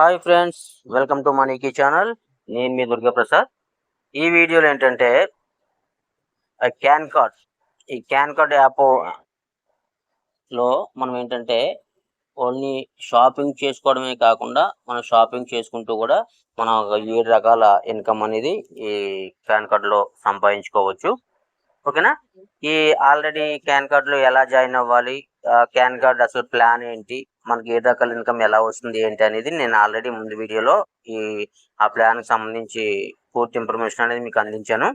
Hi friends, welcome to మనీకి channel. నేను మీ దుర్గాప్రసాద్. ఈ వీడియోలో ఏంటంటే క్యాన్ కార్డ్ ఈ క్యాన్ కార్డ్ యాప్లో మనం ఏంటంటే ఓన్లీ షాపింగ్ చేసుకోవడమే కాకుండా మనం షాపింగ్ చేసుకుంటూ కూడా మనం 7 రకాల ఇన్కమ్ అనేది ఈ క్యాన్ కార్డులో సంపాదించుకోవచ్చు. ఓకేనా. ఈ ఆల్రెడీ క్యాన్ కార్డులో ఎలా జాయిన్ అవ్వాలి, క్యాన్ కార్డ్ అసలు ప్లాన్ ఏంటి, మనకి ఏ రకాల ఇన్కమ్ ఎలా వస్తుంది ఏంటి అనేది నేను ఆల్రెడీ ముందు వీడియోలో ఆ ప్లాన్కి సంబంధించి పూర్తి ఇన్ఫర్మేషన్ అనేది మీకు అందించాను.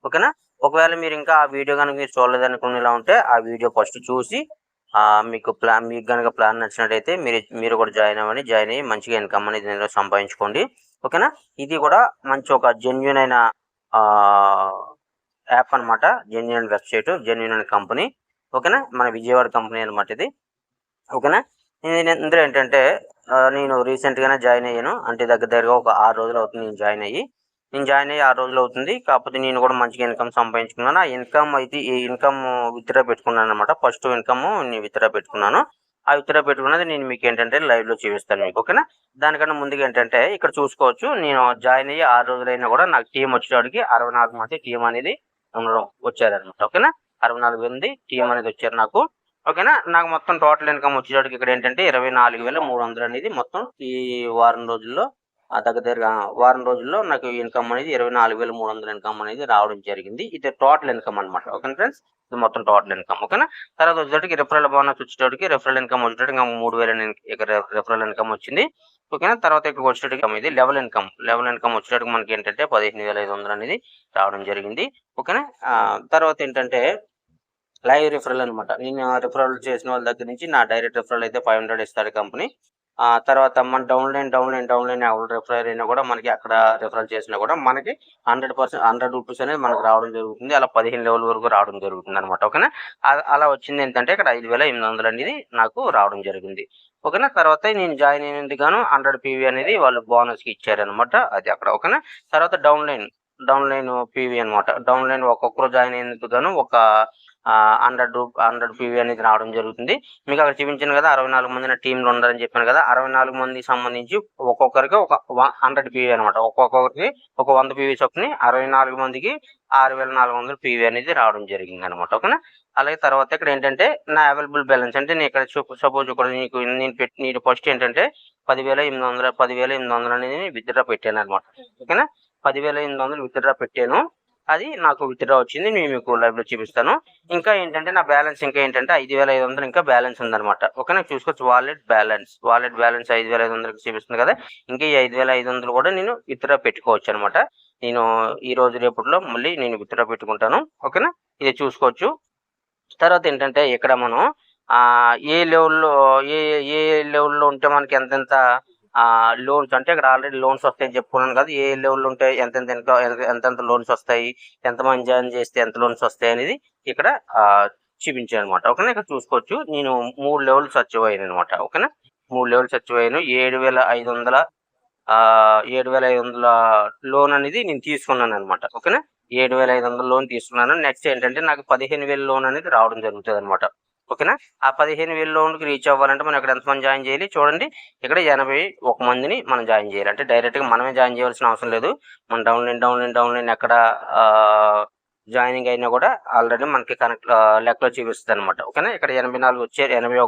ఓకేనా. ఒకవేళ మీరు ఇంకా ఆ వీడియో కనుక మీరు చూడలేదనుకునేలా ఉంటే ఆ వీడియో ఫస్ట్ చూసి మీకు కనుక ప్లాన్ నచ్చినట్టయితే మీరు కూడా జాయిన్ అయ్యి మంచిగా ఇన్కమ్ అనేది నేను సంపాదించుకోండి. ఓకేనా. ఇది కూడా మంచి ఒక జెన్యూన్ అయిన యాప్ అనమాట. Genuine website, genuine company. ఓకేనా. మన విజయవాడ కంపెనీ అనమాట ఇది. ఓకేనా. ఇందులో ఏంటంటే నేను రీసెంట్గానే జాయిన్ అయ్యాను. అంటే దగ్గరగా ఒక 6 రోజులు అవుతుంది నేను జాయిన్ అయ్యి 6 రోజులు అవుతుంది. కాకపోతే నేను కూడా మంచిగా ఇన్కమ్ సంపాదించుకున్నాను. ఆ ఇన్కమ్ అయితే ఈ ఇన్కమ్ విత్డ్రా పెట్టుకున్నాను అనమాట. ఫస్ట్ ఇన్కమ్ నేను విత్డ్రా పెట్టుకున్నాను. ఆ విత్డ్రా పెట్టుకున్నది నేను మీకు ఏంటంటే లైవ్లో చూపిస్తాను మీకు. ఓకేనా. దానికన్నా ముందుగా ఏంటంటే ఇక్కడ చూసుకోవచ్చు, నేను జాయిన్ అయ్యి 6 రోజులైనా కూడా నాకు టీం వచ్చేవాడికి 64 మంది టీం అనేది వచ్చారనమాట. ఓకేనా. 64 మంది టీం అనేది వచ్చారు నాకు. ఓకేనా. నాకు మొత్తం టోటల్ ఇన్కమ్ వచ్చేటికి ఇక్కడ ఏంటంటే 24,300 అనేది మొత్తం ఈ వారం రోజుల్లో వారం రోజుల్లో నాకు ఇన్కమ్ అనేది 24,300 ఇన్కమ్ అనేది రావడం జరిగింది. ఇది టోటల్ ఇన్కమ్ అనమాట. ఓకే ఫ్రెండ్స్, ఇది మొత్తం టోటల్ ఇన్కమ్. ఓకేనా. తర్వాత వచ్చేటికి రిఫరల్ బోనస్ వచ్చేటికి రిఫరల్ ఇన్కమ్ వచ్చేటికి ఇంకా 3,000 ఇక్కడ రిఫరల్ ఇన్కమ్ వచ్చింది. ఓకేనా. తర్వాత ఇక్కడ వచ్చేటికి ఇది లెవెల్ ఇన్కమ్ వచ్చేటికి మనకి ఏంటంటే 15,500 అనేది రావడం జరిగింది. ఓకేనా. తర్వాత ఏంటంటే లైవ్ రిఫరల్ అనమాట. నేను రిఫరల్ చేసిన వాళ్ళ దగ్గర నుంచి నా డైరెక్ట్ రిఫరల్ అయితే 500 ఇస్తాడు కంపెనీ. తర్వాత మన డౌన్లైన్ ఎవరు రిఫరల్ అయినా కూడా మనకి అక్కడ రిఫరల్ చేసినా కూడా మనకి 100 రూపీస్ అనేది మనకు రావడం జరుగుతుంది. అలా 15 లెవెల్ వరకు రావడం జరుగుతుంది అనమాట. ఓకేనా. అలా వచ్చింది ఏంటంటే ఇక్కడ 5,800 అనేది నాకు రావడం జరిగింది. ఓకేనా. తర్వాత నేను జాయిన్ అయినందుకు గాను 100 పీవీ అనేది వాళ్ళు బోనస్కి ఇచ్చారనమాట. అది అక్కడ. ఓకేనా. తర్వాత డౌన్లైన్ పీవీ అనమాట. డౌన్లైన్ ఒక్కొక్కరు జాయిన్ అయినందుకు గాను ఒక 100 పీవీ అనేది రావడం జరుగుతుంది. మీకు అక్కడ చూపించాను కదా 64 మంది నా టీంలో ఉన్నారని చెప్పాను కదా. 64 మందికి సంబంధించి ఒక్కొక్కరికి ఒక 100 పీవీ అనమాట. ఒక్కొక్కరికి ఒక 100 పీవీ చొప్పున 64 మందికి 6,400 పీవీ అనేది రావడం జరిగింది అనమాట. ఓకేనా. అలాగే తర్వాత ఇక్కడ ఏంటంటే నా అవైలబుల్ బ్యాలెన్స్ అంటే నేను ఇక్కడ సపోజ్ ఇక్కడ నేను ఫస్ట్ ఏంటంటే 10,800 అనేది విత్డ్రా పెట్టాను అనమాట. ఓకేనా. 10,800 విత్డ్రా పెట్టాను. అది నాకు విత్డ్రా వచ్చింది. నేను మీకు లైవ్లో చూపిస్తాను. ఇంకా ఏంటంటే నా బ్యాలెన్స్ ఇంకా ఏంటంటే 5,500 ఇంకా బ్యాలెన్స్ ఉందన్నమాట. ఓకేనా. చూసుకోవచ్చు వాలెట్ బ్యాలెన్స్ 5,500 చూపిస్తుంది కదా. ఇంకా ఈ 5,500 కూడా నేను విత్డ్రా పెట్టుకోవచ్చు అనమాట. నేను ఈ రోజు రేపటిలో మళ్ళీ నేను విత్డ్రా పెట్టుకుంటాను. ఓకేనా. ఇది చూసుకోవచ్చు. తర్వాత ఏంటంటే ఇక్కడ మనం ఏ లెవెల్లో ఉంటే మనకి ఎంతెంత లోన్స్ అంటే ఇక్కడ ఆల్రెడీ లోన్స్ వస్తాయని చెప్పుకున్నాను కదా. ఏ లెవెల్లో ఉంటే ఎంతెంత లోన్స్ వస్తాయి, ఎంతమంది జాయిన్ చేస్తే ఎంత లోన్స్ వస్తాయి అనేది ఇక్కడ చూపించాను అనమాట. ఓకేనా. ఇక్కడ చూసుకోవచ్చు నేను 3 లెవెల్స్ అచీవ్ అయ్యాను అనమాట. ఓకేనా. 3 లెవెల్స్ అచీవ్ అయ్యాను. 7,500 లోన్ అనేది నేను తీసుకున్నాను అనమాట. ఓకేనా. 7,500 లోన్ తీసుకున్నాను. నెక్స్ట్ ఏంటంటే నాకు 15,000 లోన్ అనేది రావడం జరుగుతుంది అనమాట. ఓకేనా. ఆ 15,000 లోన్కి రీచ్ అవ్వాలంటే మనం ఇక్కడ ఎంతమంది జాయిన్ చేయాలి చూడండి. ఇక్కడ 81 మందిని మనం జాయిన్ చేయాలి. అంటే డైరెక్ట్గా మనమే జాయిన్ చేయాల్సిన అవసరం లేదు. మన డౌన్లైన్ ఎక్కడ జాయినింగ్ అయినా కూడా ఆల్రెడీ మనకి లెక్కలో చూపిస్తుంది అనమాట. ఓకేనా. ఇక్కడ 81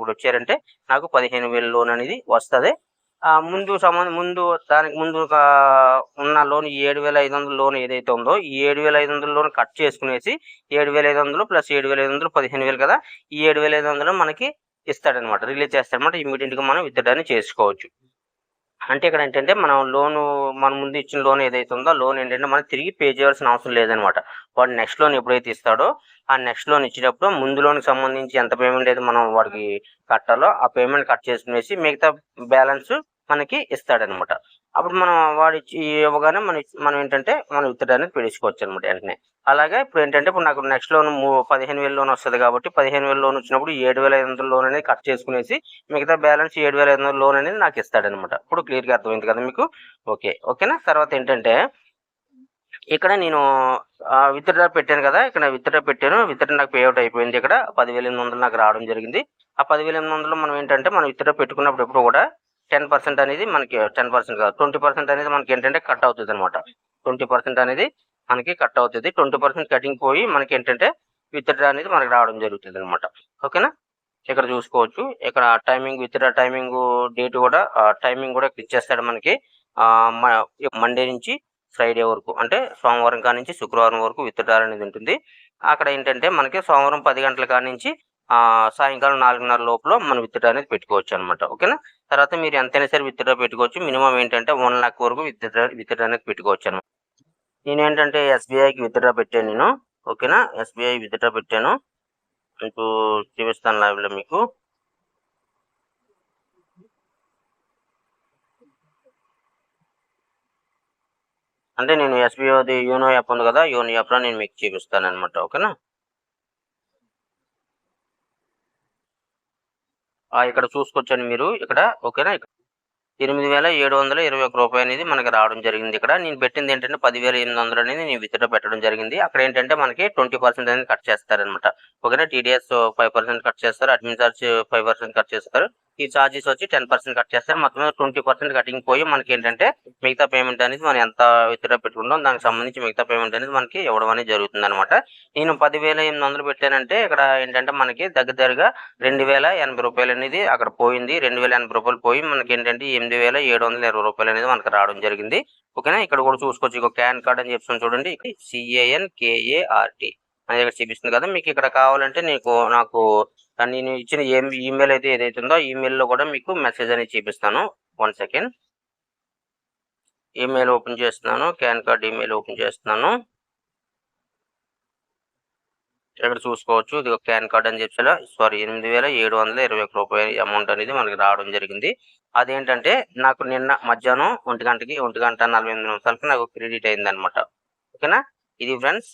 వచ్చారంటే నాకు 15,000 లోన్ అనేది వస్తుంది. దానికి ముందు ఉన్న లోన్ 7,500 లోన్ ఏదైతే ఉందో ఈ 7,500 లోన్ కట్ చేసుకునేసి 7,500 ప్లస్ 7,500 15,000 కదా. ఈ 7,500 మనకి ఇస్తాడనమాట, రిలీజ్ చేస్తాడనమాట. ఇమీడియట్గా మనం విత్డ్రా చేసుకోవచ్చు. అంటే ఇక్కడ ఏంటంటే మన ముందు ఇచ్చిన లోన్ ఏదైతే ఉందో లోన్ ఏంటంటే మనం తిరిగి పే చేయాల్సిన అవసరం లేదనమాట. వాడు నెక్స్ట్ లోన్ ఎప్పుడైతే ఇస్తాడో ఆ నెక్స్ట్ లోన్ ఇచ్చేటప్పుడు ముందు లోన్కి సంబంధించి ఎంత పేమెంట్ అయితే మనం వాడికి కట్టాలో ఆ పేమెంట్ కట్ చేసుకునేసి మిగతా బ్యాలెన్స్ మనకి ఇస్తాడనమాట. అప్పుడు మనం వాడు ఇవ్వగానే మనం ఏంటంటే మనం విత్డ్రా అనేది పెట్టుకోవచ్చు అనమాట వెంటనే. అలాగే ఇప్పుడు ఏంటంటే ఇప్పుడు నాకు నెక్స్ట్ లోన్ 15,000 లోన్ వస్తుంది కాబట్టి 15,000 లోన్ వచ్చినప్పుడు 7,500 లోన్ అనేది కట్ చేసుకునేసి మిగతా బ్యాలెన్స్ 7,500 లోన్ అనేది నాకు ఇస్తాడనమాట. ఇప్పుడు క్లియర్గా అర్థమైంది కదా మీకు. ఓకేనా. తర్వాత ఏంటంటే ఇక్కడ నేను విత్డ్రా పెట్టాను కదా. ఇక్కడ విత్డ్రా నాకు పేఅవుట్ అయిపోయింది. ఇక్కడ 10,800 నాకు రావడం జరిగింది. ఆ 10,800 మనం ఏంటంటే మనం విత్డ్రా పెట్టుకున్నప్పుడు ఎప్పుడు కూడా 10% అనేది మనకి 10% కాదు 20% అనేది మనకి ఏంటంటే కట్ అవుతుంది అనమాట. 20% అనేది మనకి కట్ అవుతుంది. 20% కటింగ్ పోయి మనకి ఏంటంటే విత్‌డ్రా అనేది మనకి రావడం జరుగుతుంది అనమాట. ఓకేనా. ఇక్కడ చూసుకోవచ్చు. ఇక్కడ టైమింగ్ విత్‌డ్రా టైమింగ్ డేట్ కూడా టైమింగ్ కూడా ఇచ్చేస్తాడు మనకి. మండే నుంచి ఫ్రైడే వరకు, అంటే సోమవారం కాడ నుంచి శుక్రవారం వరకు విత్‌డ్రా అనేది ఉంటుంది. అక్కడ ఏంటంటే మనకి సోమవారం 10 గంటల కాడ నుంచి సాయంకాలం 4:30 లోపల మనం విత్‌డ్రా అనేది పెట్టుకోవచ్చు అనమాట. ఓకేనా. తర్వాత మీరు ఎంతైనా సరే విత్‌డ్రా పెట్టుకోవచ్చు. మినిమం ఏంటంటే 1,00,000 వరకు విత్‌డ్రా అనేది పెట్టుకోవచ్చు అనమాట. నేనేంటంటే ఎస్‌బీఐకి విత్‌డ్రా పెట్టాను నేను. ఓకేనా. ఎస్‌బీఐ విత్‌డ్రా పెట్టాను. మీకు చూపిస్తాను లైవ్‌లో మీకు. అంటే నేను ఎస్‌బీఐది యోనో యాప్ ఉంది కదా, యోనో యాప్‌లో నేను మీకు చూపిస్తాననమాట. ఓకేనా. ఇక్కడ చూసుకోవచ్చండి మీరు ఇక్కడ. ఓకేనా. 8,721 రూపాయలు అనేది మనకి రావడం జరిగింది. ఇక్కడ నేను పెట్టింది ఏంటంటే 10,800 అనేది నేను విత్‌డ్రా పెట్టడం జరిగింది. అక్కడ ఏంటంటే మనకి 20% అనేది కట్ చేస్తారనమాట. ఓకేనా. టీడీఎస్ 5% కట్ చేస్తారు. అడ్మిన్ చార్జ్ 5% కట్ చేస్తారు. ఈ చార్జెస్ వచ్చి 10% కట్ చేస్తారు. మొత్తం 20% కటింగ్ పోయి మనకి ఏంటంటే మిగతా పేమెంట్ అనేది మనం ఎంత విత్‌డ్రా పెట్టుకుంటాం దానికి సంబంధించి మిగతా పేమెంట్ అనేది మనకి ఇవ్వడం అనేది జరుగుతుందనమాట. నేను 10,800 పెట్టానంటే ఇక్కడ ఏంటంటే మనకి దగ్గరగా 2,080 రూపాయలు అనేది అక్కడ పోయింది. 2,080 రూపాయలు పోయి మనకి ఏంటంటే 8,720 రూపాయలు అనేది మనకు రావడం జరిగింది. ఓకేనా. ఇక్కడ కూడా చూసుకోవచ్చు. ఇక క్యాన్ కార్డ్ అని చెప్తున్నాను చూడండి. CANKART అనేది ఇక్కడ చూపిస్తుంది కదా. మీకు ఇక్కడ కావాలంటే నాకు నేను ఇచ్చిన ఈమెయిల్ అయితే ఏదైతే ఉందో ఈమెయిల్లో కూడా మీకు మెసేజ్ అనేది చూపిస్తాను. 1 సెకండ్. ఈమెయిల్ ఓపెన్ చేస్తున్నాను. క్యాన్ కార్డ్ ఈమెయిల్ ఓపెన్ చేస్తున్నాను. ఇక్కడ చూసుకోవచ్చు. ఇది ఒక క్యాన్ కార్డ్ అని చెప్పి 8,721 రూపాయలు అమౌంట్ అనేది మనకి రావడం జరిగింది. అదేంటంటే నాకు నిన్న మధ్యాహ్నం 1:40 నాకు క్రెడిట్ అయిందనమాట. ఓకేనా. ఇది ఫ్రెండ్స్.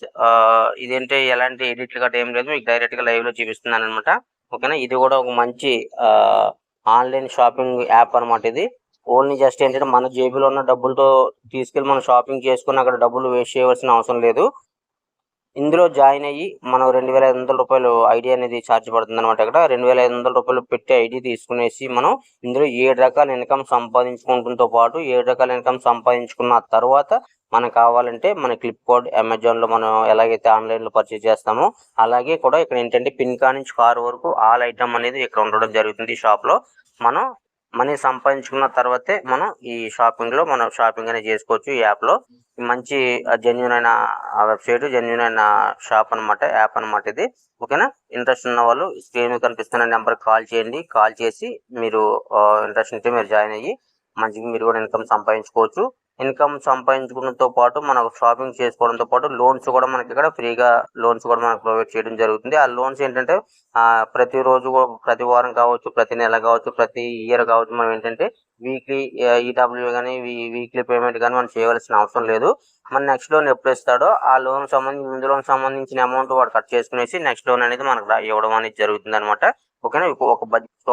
ఇదేంటే ఎలాంటి ఎడిట్ గట్రా ఏం లేదు. మీకు డైరెక్ట్‌గా లైవ్‌లో చూపిస్తున్నాను అనమాట. ఓకేనా. ఇది కూడా ఒక మంచి ఆన్‌లైన్ షాపింగ్ యాప్ అనమాట ఇది. ఓన్లీ జస్ట్ ఏంటంటే మన జేబులో ఉన్న డబ్బులతో తీసుకెళ్ళి మనం షాపింగ్ చేసుకొని అక్కడ డబ్బులు వేస్ట్ చేయవలసిన అవసరం లేదు. ఇందులో జాయిన్ అయ్యి మనం 2,500 రూపాయలు ఐడీ అనేది ఛార్జ్ పడుతుందనమాట. ఇక్కడ 2,500 రూపాయలు పెట్టి ఐడీ తీసుకునేసి మనం ఇందులో 7 రకాల ఇన్కమ్ సంపాదించుకోవడంతో పాటు 7 రకాల ఇన్కమ్ సంపాదించుకున్న తర్వాత మనకు కావాలంటే మన ఫ్లిప్‌కార్ట్, అమెజాన్‌లో మనం ఎలాగైతే ఆన్‌లైన్‌లో పర్చేజ్ చేస్తామో అలాగే కూడా ఇక్కడ ఏంటంటే పిన్ కాడ నుంచి కార్ వరకు ఆల్ ఐటమ్ అనేది ఇక్కడ ఉండడం జరుగుతుంది ఈ షాప్‌లో. మనం మనీ సంపాదించుకున్న తర్వాతే మనం ఈ షాపింగ్‌లో మనం షాపింగ్ అనేది చేసుకోవచ్చు ఈ యాప్‌లో. మంచి జెన్యూన్ అయిన వెబ్‌సైట్, జెన్యూన్ అయిన షాప్ అనమాట, యాప్ అనమాట ఇది. ఓకేనా. ఇంట్రెస్ట్ ఉన్న వాళ్ళు స్క్రీన్ మీద కనిపిస్తున్న నెంబర్‌కి కాల్ చేయండి. కాల్ చేసి మీరు ఇంట్రెస్ట్ ఉంటే మీరు జాయిన్ అయ్యి మంచిగా మీరు కూడా ఇన్కమ్ సంపాదించుకోవచ్చు. ఇన్కమ్ సంపాదించుకోవడంతో పాటు మనం షాపింగ్ చేసుకోవడంతో పాటు లోన్స్ కూడా మనకి ఇక్కడ ఫ్రీగా లోన్స్ కూడా మనకు ప్రొవైడ్ చేయడం జరుగుతుంది. ఆ లోన్స్ ఏంటంటే ప్రతిరోజు ప్రతి వారం కావచ్చు, ప్రతి నెల కావచ్చు, ప్రతి ఇయర్ కావచ్చు, మనం ఏంటంటే వీక్లీ ఈడబ్ల్యూ కానీ వీక్లీ పేమెంట్ కానీ మనం చేయవలసిన అవసరం లేదు. మన నెక్స్ట్ లోన్ ఎప్పుడు ఇస్తాడో ఆ లోన్ సంబంధించి ముందు లోన్ సంబంధించిన అమౌంట్ వాడు కట్ చేసుకునేసి నెక్స్ట్ లోన్ అనేది మనకు ఇవ్వడం అనేది జరుగుతుంది అనమాట. ఓకేనా.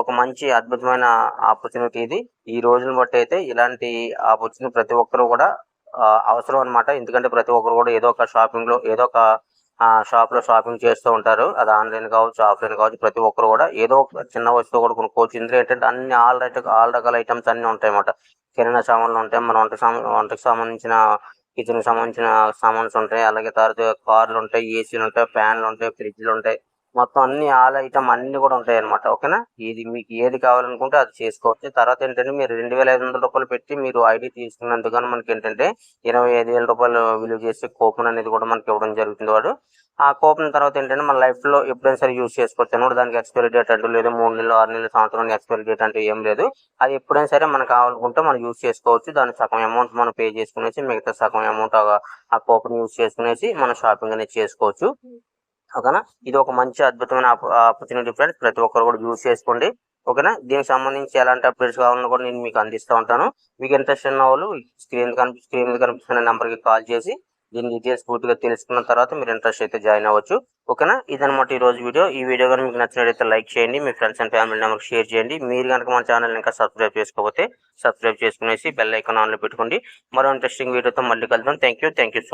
ఒక మంచి అద్భుతమైన ఆపర్చునిటీ ఇది. ఈ రోజును బట్టి అయితే ఇలాంటి ఆపర్చునిటీ ప్రతి ఒక్కరు కూడా అవసరం అనమాట. ఎందుకంటే ప్రతి ఒక్కరు కూడా ఏదో ఒక షాపింగ్‌లో ఏదో ఒక షాప్‌లో షాపింగ్ చేస్తూ ఉంటారు. అది ఆన్‌లైన్ కావచ్చు, ఆఫ్‌లైన్ కావచ్చు. ప్రతి ఒక్కరు కూడా ఏదో ఒక చిన్న వస్తువు కూడా కొనుక్కోవచ్చు. ఇందులో ఏంటంటే అన్ని ఆల్ రకాల ఐటమ్స్ అన్నీ ఉంటాయన్నమాట. కిరాణా సామాన్లు ఉంటాయి. మన వంటకి సంబంధించిన కిచెన్‌కి సంబంధించిన సామాన్స్ ఉంటాయి. అలాగే తర్వాత కార్లు ఉంటాయి, ఏసీలు ఉంటాయి, ఫ్యాన్లు ఉంటాయి, ఫ్రిడ్జ్‌లు ఉంటాయి. మొత్తం అన్ని ఆల్ ఐటమ్ అన్నీ కూడా ఉంటాయన్నమాట. ఓకేనా. ఇది మీకు ఏది కావాలనుకుంటే అది చేసుకోవచ్చు. తర్వాత ఏంటంటే మీరు 2,500 రూపాయలు పెట్టి మీరు ఐడీ తీసుకున్నందుకు గాను మనకేంటంటే 25,000 రూపాయలు విలువ చేసే కూపన్ అనేది కూడా మనకి ఇవ్వడం జరుగుతుంది వాడు. ఆ కూపన్ తర్వాత ఏంటంటే మన లైఫ్‌లో ఎప్పుడైనా సరే యూజ్ చేసుకోవచ్చు అన్నమాట. దానికి ఎక్స్‌పైరీ డేట్ అంటూ లేదు. 3 నెలలు, 6 నెలలు, సంవత్సరానికి ఎక్స్‌పైరీ డేట్ అంటూ ఏం లేదు. అది ఎప్పుడైనా సరే మనకు కావాలనుకుంటే మనం యూజ్ చేసుకోవచ్చు. దానికి సగం అమౌంట్ మనం పే చేసుకునేసి మిగతా సగం అమౌంట్ ఆ కూపన్ యూజ్ చేసుకునేసి మనం షాపింగ్ అనేది చేసుకోవచ్చు. ఓకేనా. ఇది ఒక మంచి అద్భుతమైన ఆపర్చునిటీ ఫ్రెండ్స్. ప్రతి ఒక్కరు కూడా యూజ్ చేసుకోండి. ఓకేనా. దీనికి సంబంధించి ఎలాంటి అప్డేట్స్ కావాలన్నా కూడా నేను మీకు అందిస్తూ ఉంటాను. మీకు ఇంట్రెస్ట్ ఉన్న వాళ్ళు స్క్రీన్ మీద కనిపిస్తున్న నెంబర్‌కి కాల్ చేసి దీని డీటెయిల్స్ పూర్తిగా తెలుసుకున్న తర్వాత మీరు ఇంట్రెస్ట్ అయితే జాయిన్ అవ్వచ్చు. ఓకేనా. ఇదనమాట ఈరోజు వీడియో. ఈ వీడియో కనుక మీకు నచ్చినట్లయితే లైక్ చేయండి. మీ ఫ్రెండ్స్ అండ్ ఫ్యామిలీ మెంబర్స్‌కి షేర్ చేయండి. మీరు కనుక మన ఛానల్‌ని ఇంకా సబ్స్క్రైబ్ చేసుకోకపోతే సబ్స్క్రైబ్ చేసుకునేసి బెల్ ఐకాన్ ఆన్‌లో పెట్టుకోండి. మరో ఇంట్రెస్టింగ్ వీడియోతో మళ్ళీ కలుద్దాం. Thank you so